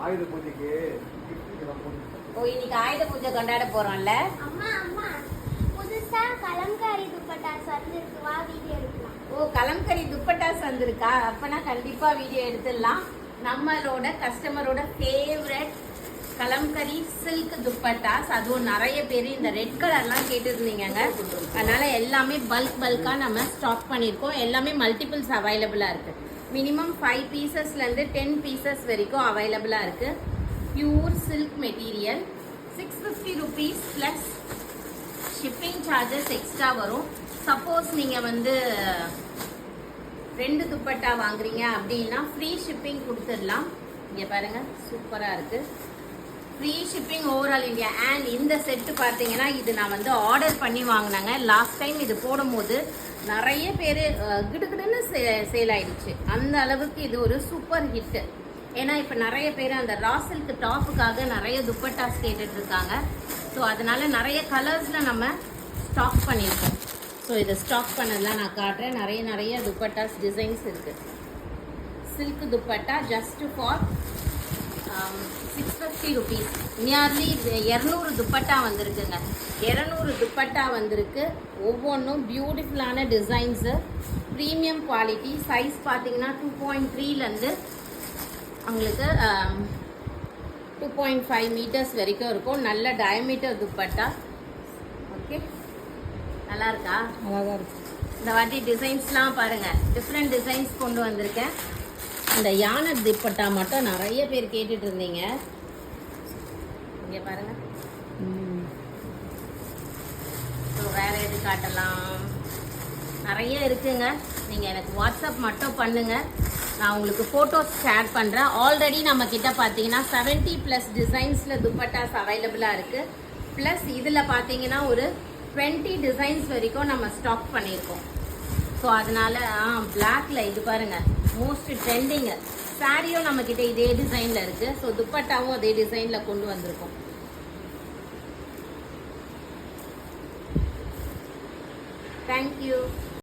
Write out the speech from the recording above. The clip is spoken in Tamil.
ஆயுத பூஜைக்கு ஓ இன்னைக்கு ஆயுத பூஜை கொண்டாட போறோம்ல. அம்மா அம்மா புதுசா கலம்காரி துப்பட்டாஸ் வந்திருக்கு, வா வீடியோ எடுக்கலாம். ஓ கலம்கரி துப்பட்டாஸ் வந்திருக்கா? அப்பனா கண்டிப்பா வீடியோ எடுத்துடலாம். நம்மளோட கஸ்டமரோட ஃபேவரட் கலம்கரி சில்க் துப்பட்டாஸ். அதுவும் நிறைய பேர் இந்த ரெட் கலர்லாம் கேட்டுருந்தீங்க. அதனால எல்லாமே பல்கா நம்ம ஸ்டாக் பண்ணியிருக்கோம். எல்லாமே மல்டிபிள்ஸ் அவைலபிளா இருக்கு. மினிமம் 5 பீசஸ்லேருந்து 10 பீசஸ் வரைக்கும் அவைலபிளா இருக்கு. Pure silk material. 650 rupees plus shipping charges extra வரும். சப்போஸ் நீங்கள் வந்து 2 துப்பட்டா வாங்குறீங்க அப்படின்னா ஃப்ரீ ஷிப்பிங் கொடுத்துடலாம். இங்கே பாருங்க சூப்பராக இருக்கு. Free shipping overall India. And இந்த செட்டு பார்த்தீங்கன்னா இது நான் வந்து ஆர்டர் பண்ணி வாங்கினாங்க. லாஸ்ட் டைம் இது போடும்போது நிறைய பேர் கிடுகிடுன்னு சேல் ஆயிடுச்சு. அந்த அளவுக்கு இது ஒரு சூப்பர் ஹிட். ஏன்னா இப்போ நிறைய பேர் அந்த ராசில்க்கு டாப்புக்காக நிறைய துப்பட்டாஸ் கேட்டுட்டு இருக்காங்க. ஸோ அதனால நிறைய கலர்ஸில் நம்ம ஸ்டாக் பண்ணியிருக்கோம். ஸோ இதை ஸ்டாக் பண்ணதெல்லாம் நான் காட்டுறேன். நிறைய துப்பட்டாஸ் டிசைன்ஸ் இருக்குது. Silk dupatta just for 650 rupees. Nearly 200 dupatta வந்திருக்குங்க. 200 துப்பட்டா வந்திருக்கு. ஒவ்வொன்றும் பியூட்டிஃபுல்லான டிசைன்ஸு, ப்ரீமியம் குவாலிட்டி. சைஸ் பார்த்தீங்கன்னா 2.3லேருந்து உங்களுக்கு 2.5 மீட்டர்ஸ் வரைக்கும் இருக்கும். நல்ல டயமீட்டர் துப்பட்டா. ஓகே நல்லா இருக்கா? அழகாக இருக்கு. இந்த வாட்டி டிசைன்ஸ்லாம் பாருங்கள், டிஃப்ரெண்ட் டிசைன்ஸ் கொண்டு வந்திருக்கேன். இந்த யானை துப்பட்டா மட்டும் நிறைய பேர் கேட்டுட்டு இருந்தீங்க. இங்கே பாருங்க. ஸோ வேறு எது காட்டலாம்? நிறைய இருக்குங்க. நீங்கள் எனக்கு வாட்ஸ்அப் மட்டும் பண்ணுங்கள், நான் உங்களுக்கு ஃபோட்டோஸ் ஷேர் பண்ணுறேன். ஆல்ரெடி நம்ம கிட்ட பார்த்தீங்கன்னா 70+ டிசைன்ஸில் துப்பட்டாஸ் அவைலபிளாக இருக்குது. ப்ளஸ் இதில் பார்த்தீங்கன்னா ஒரு 20 டிசைன்ஸ் வரைக்கும் நம்ம ஸ்டாக் பண்ணியிருக்கோம். ஸோ அதனால பிளாக்ல இது பாருங்க மோஸ்ட் ட்ரெண்டிங்கு. சாரியும் நம்ம கிட்ட இதே டிசைன்ல இருக்கு. ஸோ துப்பட்டாவும் அதே டிசைன்ல கொண்டு வந்திருக்கோம். தேங்க்யூ.